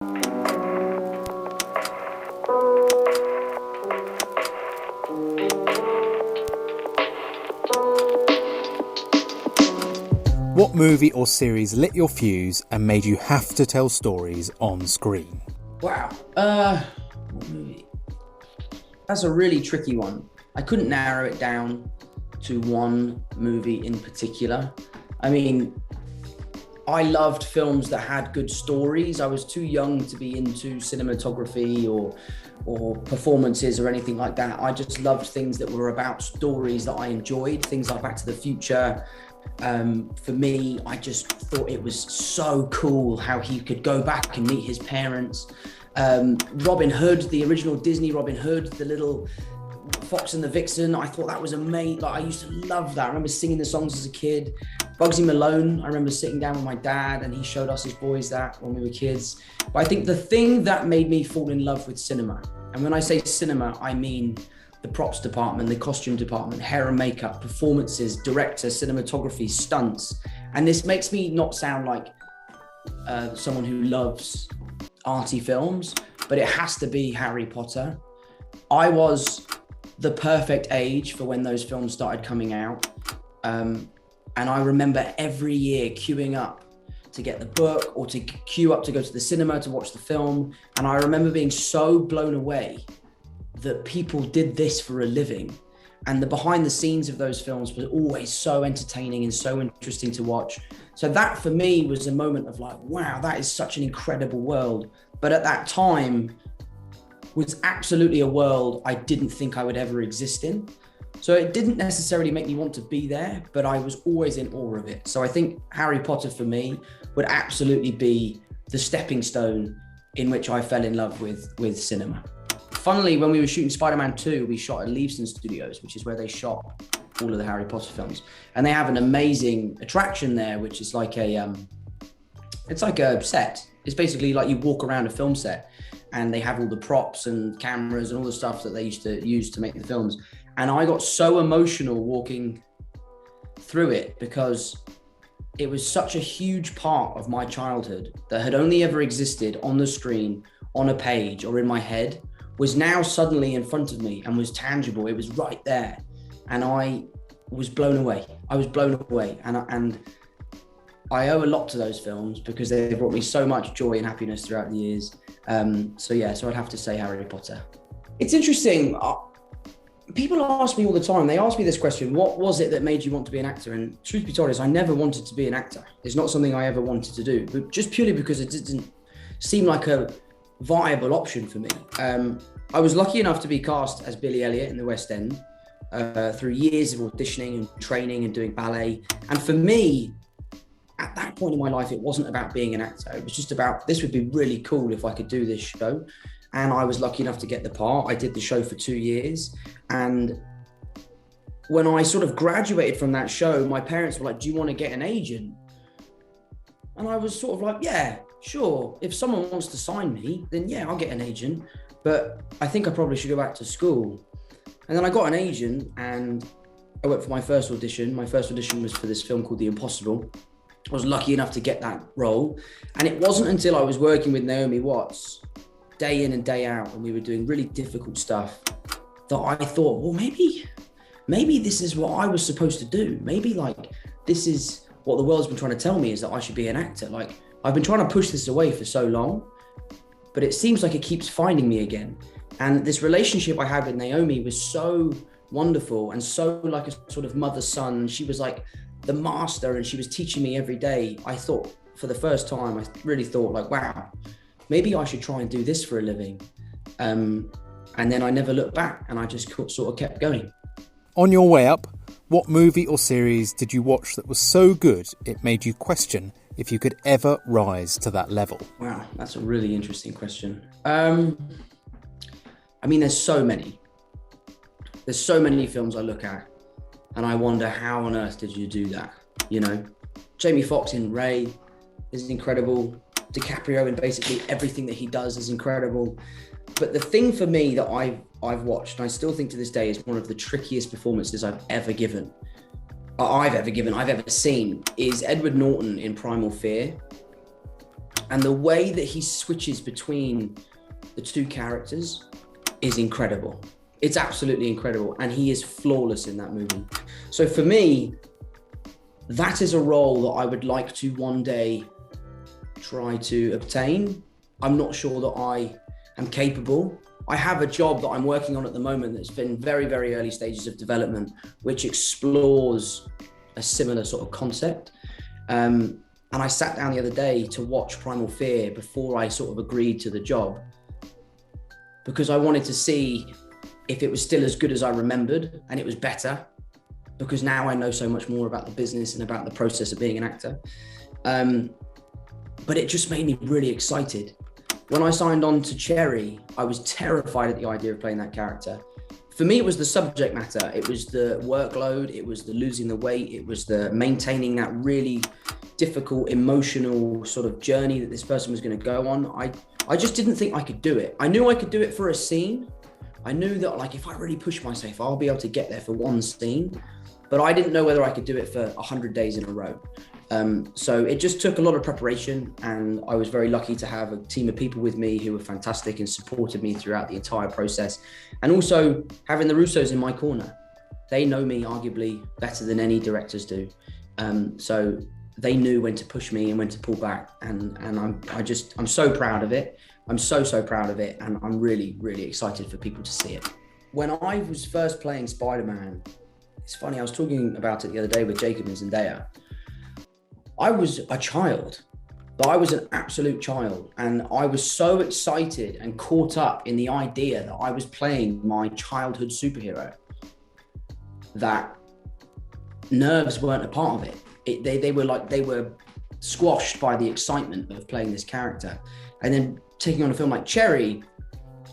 What movie or series lit your fuse and made you have to tell stories on screen? Wow. What movie? That's a really tricky one. I couldn't narrow it down to one movie in particular. I mean, I loved films that had good stories. I was too young to be into cinematography or performances or anything like that. I just loved things that were about stories that I enjoyed, things like Back to the Future. For me, I just thought it was so cool how he could go back and meet his parents. Robin Hood, the original Disney Robin Hood, the little Fox and the Vixen, I thought that was amazing. Like, I used to love that. I remember singing the songs as a kid. Bugsy Malone, I remember sitting down with my dad and he showed us his boys that when we were kids. But I think the thing that made me fall in love with cinema, and when I say cinema, I mean the props department, the costume department, hair and makeup, performances, director, cinematography, stunts. And this makes me not sound like someone who loves arty films, but it has to be Harry Potter. I was the perfect age for when those films started coming out. And I remember every year queuing up to get the book or to queue up to go to the cinema to watch the film. And I remember being so blown away that people did this for a living. And the behind the scenes of those films was always so entertaining and so interesting to watch. So that for me was a moment of like, wow, that is such an incredible world. But at that time was absolutely a world I didn't think I would ever exist in. So it didn't necessarily make me want to be there, but I was always in awe of it. So I think Harry Potter for me would absolutely be the stepping stone in which I fell in love with cinema. Funnily, when we were shooting Spider-Man 2, we shot at Leavesden Studios, which is where they shot all of the Harry Potter films. And they have an amazing attraction there, which is like it's like a set. It's basically like you walk around a film set and they have all the props and cameras and all the stuff that they used to use to make the films. And I got so emotional walking through it because it was such a huge part of my childhood that had only ever existed on the screen, on a page, or in my head, was now suddenly in front of me and was tangible. It was right there. And I was blown away. And I owe a lot to those films because they brought me so much joy and happiness throughout the years. So I'd have to say Harry Potter. It's interesting. People ask me all the time, they ask me this question, what was it that made you want to be an actor? And truth be told is I never wanted to be an actor. It's not something I ever wanted to do, but just purely because it didn't seem like a viable option for me. I was lucky enough to be cast as Billy Elliot in the West End through years of auditioning and training and doing ballet. And for me, at that point in my life, it wasn't about being an actor. It was just about, this would be really cool if I could do this show. And I was lucky enough to get the part. I did the show for 2 years. And when I sort of graduated from that show, my parents were like, do you want to get an agent? And I was sort of like, yeah, sure. If someone wants to sign me, then yeah, I'll get an agent. But I think I probably should go back to school. And then I got an agent and I went for my first audition. My first audition was for this film called The Impossible. I was lucky enough to get that role. And it wasn't until I was working with Naomi Watts day in and day out, and we were doing really difficult stuff, that I thought, well, maybe this is what I was supposed to do. Maybe like, this is what the world's been trying to tell me, is that I should be an actor. Like, I've been trying to push this away for so long, but it seems like it keeps finding me again. And this relationship I had with Naomi was so wonderful and so like a sort of mother-son. She was like the master and she was teaching me every day. I thought for the first time, I really thought like, wow, maybe I should try and do this for a living. And then I never looked back and I just sort of kept going. On your way up, what movie or series did you watch that was so good it made you question if you could ever rise to that level? Wow, that's a really interesting question. I mean, there's so many. There's so many films I look at and I wonder, how on earth did you do that? You know, Jamie Foxx in Ray is incredible. DiCaprio in basically everything that he does is incredible. But the thing for me that I've watched, and I still think to this day, is one of the trickiest performances I've ever seen, is Edward Norton in Primal Fear. And the way that he switches between the two characters is incredible. It's absolutely incredible. And he is flawless in that movie. So for me, that is a role that I would like to one day try to obtain. I'm not sure that I am capable. I have a job that I'm working on at the moment that's been very, very early stages of development, which explores a similar sort of concept. And I sat down the other day to watch Primal Fear before I sort of agreed to the job, because I wanted to see if it was still as good as I remembered, and it was better, because now I know so much more about the business and about the process of being an actor. But it just made me really excited. When I signed on to Cherry, I was terrified at the idea of playing that character. For me, it was the subject matter. It was the workload. It was the losing the weight. It was the maintaining that really difficult emotional sort of journey that this person was going to go on. I just didn't think I could do it. I knew I could do it for a scene. I knew that, like, if I really push myself, I'll be able to get there for one scene. But I didn't know whether I could do it for 100 days in a row. So it just took a lot of preparation, and I was very lucky to have a team of people with me who were fantastic and supported me throughout the entire process. And also having the Russos in my corner. They know me arguably better than any directors do. So they knew when to push me and when to pull back. And I'm so proud of it. I'm so proud of it. And I'm really, really excited for people to see it. When I was first playing Spider-Man, it's funny, I was talking about it the other day with Jacob and Zendaya. I was a child, but I was an absolute child. And I was so excited and caught up in the idea that I was playing my childhood superhero that nerves weren't a part of it. They were squashed by the excitement of playing this character. And then taking on a film like Cherry,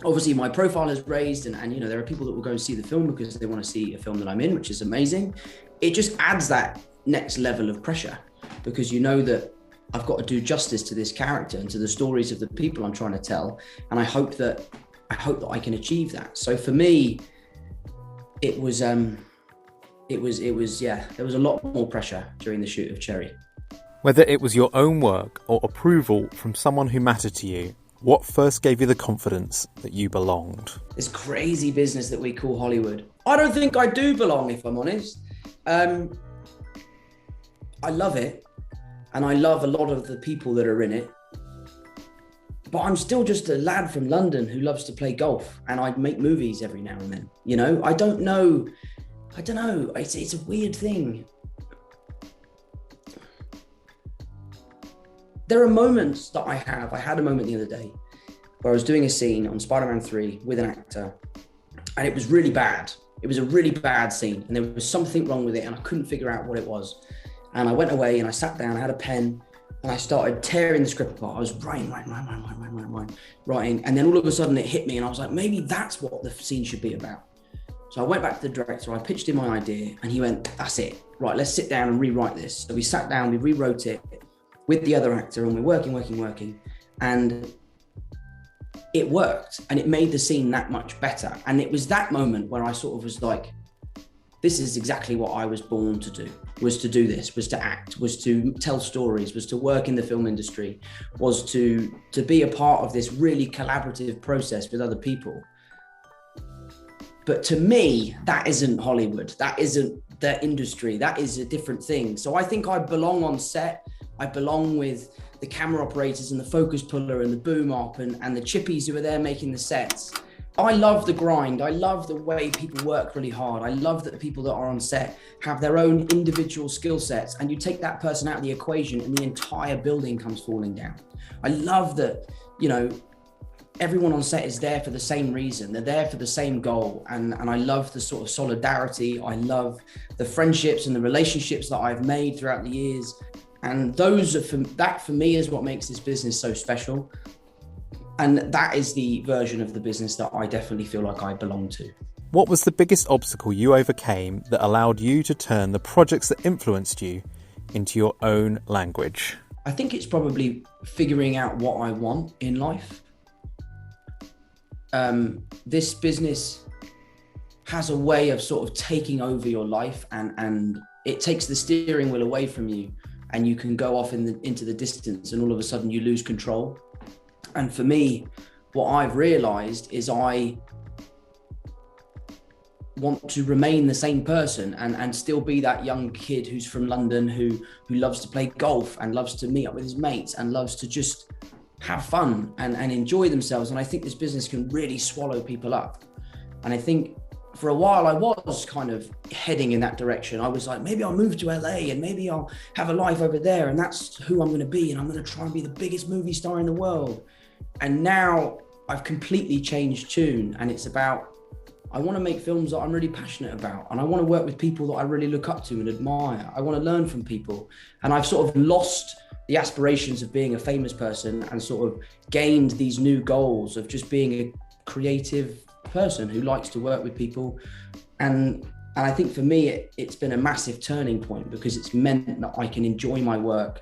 obviously my profile is raised, and you know, there are people that will go and see the film because they want to see a film that I'm in, which is amazing. It just adds that next level of pressure, because you know that I've got to do justice to this character and to the stories of the people I'm trying to tell. And I hope that I can achieve that. So for me, it was there was a lot more pressure during the shoot of Cherry. Whether it was your own work or approval from someone who mattered to you, what first gave you the confidence that you belonged? This crazy business that we call Hollywood. I don't think I do belong, if I'm honest. I love it, and I love a lot of the people that are in it. But I'm still just a lad from London who loves to play golf, and I make movies every now and then. You know, I don't know. It's a weird thing. There are moments that I had a moment the other day where I was doing a scene on Spider-Man 3 with an actor, and it was really bad. It was a really bad scene, and there was something wrong with it, and I couldn't figure out what it was. And I went away and I sat down, I had a pen, and I started tearing the script apart. I was writing. And then all of a sudden it hit me, and I was like, maybe that's what the scene should be about. So I went back to the director, I pitched him my idea, and he went, that's it. Right, let's sit down and rewrite this. So we sat down, we rewrote it with the other actor, and we're working. And it worked, and it made the scene that much better. And it was that moment where I sort of was like, this is exactly what I was born to do, was to do this, was to act, was to tell stories, was to work in the film industry, was to be a part of this really collaborative process with other people. But to me, that isn't Hollywood. That isn't the industry. That is a different thing. So I think I belong on set. I belong with the camera operators and the focus puller and the boom op and the chippies who are there making the sets. I love the grind. I love the way people work really hard. I love that the people that are on set have their own individual skill sets, and you take that person out of the equation and the entire building comes falling down. I love that, you know, everyone on set is there for the same reason. They're there for the same goal. And I love the sort of solidarity. I love the friendships and the relationships that I've made throughout the years. And that for me is what makes this business so special. And that is the version of the business that I definitely feel like I belong to. What was the biggest obstacle you overcame that allowed you to turn the projects that influenced you into your own language? I think it's probably figuring out what I want in life. This business has a way of sort of taking over your life, and it takes the steering wheel away from you and you can go off into the distance, and all of a sudden you lose control. And for me, what I've realized is I want to remain the same person and still be that young kid who's from London, who loves to play golf and loves to meet up with his mates and loves to just have fun and enjoy themselves. And I think this business can really swallow people up. And I think for a while I was kind of heading in that direction. I was like, maybe I'll move to LA and maybe I'll have a life over there, and that's who I'm going to be, and I'm going to try and be the biggest movie star in the world. And now I've completely changed tune, and it's about, I want to make films that I'm really passionate about, and I want to work with people that I really look up to and admire. I want to learn from people, and I've sort of lost the aspirations of being a famous person and sort of gained these new goals of just being a creative person who likes to work with people. And I think for me, it's been a massive turning point, because it's meant that I can enjoy my work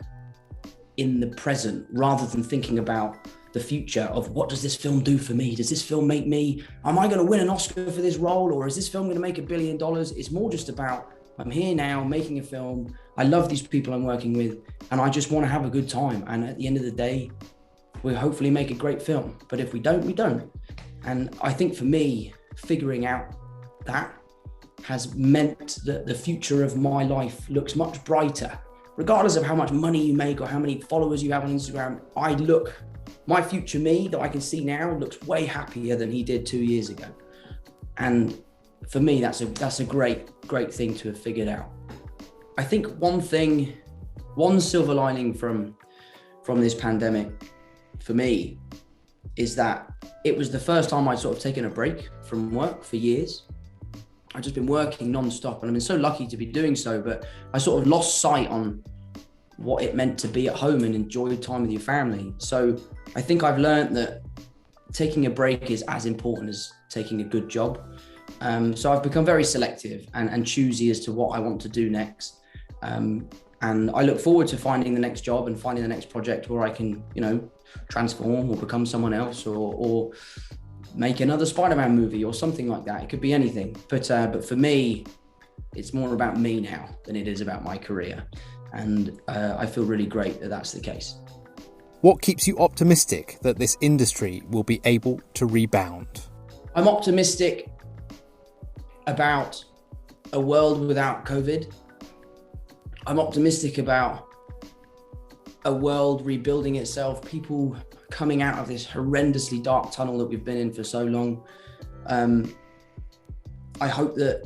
in the present rather than thinking about the future of what does this film do for me? Does this film make me, am I going to win an Oscar for this role? Or is this film going to make $1 billion? It's more just about, I'm here now making a film. I love these people I'm working with, and I just want to have a good time. And at the end of the day, we'll hopefully make a great film. But if we don't, we don't. And I think for me, figuring out that has meant that the future of my life looks much brighter. Regardless of how much money you make or how many followers you have on Instagram, my future me that I can see now looks way happier than he did 2 years ago. And for me, that's a great thing to have figured out. I think one silver lining from this pandemic for me is that it was the first time I'd sort of taken a break from work for years. I've just been working non-stop, and I've been so lucky to be doing so, but I sort of lost sight on what it meant to be at home and enjoy time with your family. So I think I've learned that taking a break is as important as taking a good job. So I've become very selective and choosy as to what I want to do next. And I look forward to finding the next job and finding the next project where I can, transform or become someone else, or make another Spider-Man movie or something like that. It could be anything. But for me, it's more about me now than it is about my career. And I feel really great that that's the case. What keeps you optimistic that this industry will be able to rebound? I'm optimistic about a world without COVID. I'm optimistic about a world rebuilding itself, people coming out of this horrendously dark tunnel that we've been in for so long. I hope that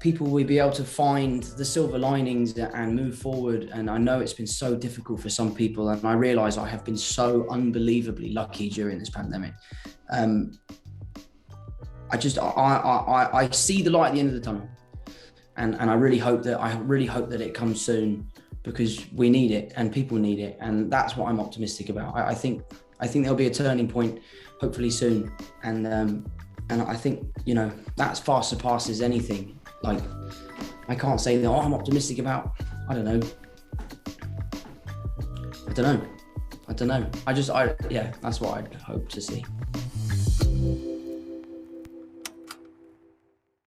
people will be able to find the silver linings and move forward. And I know it's been so difficult for some people, and I realize I have been so unbelievably lucky during this pandemic. I see the light at the end of the tunnel, and I really hope that it comes soon, because we need it and people need it, and that's what I'm optimistic about. I think there'll be a turning point, hopefully soon, and I think that far surpasses anything. Like, I can't say that I'm optimistic about, I don't know. That's what I'd hope to see.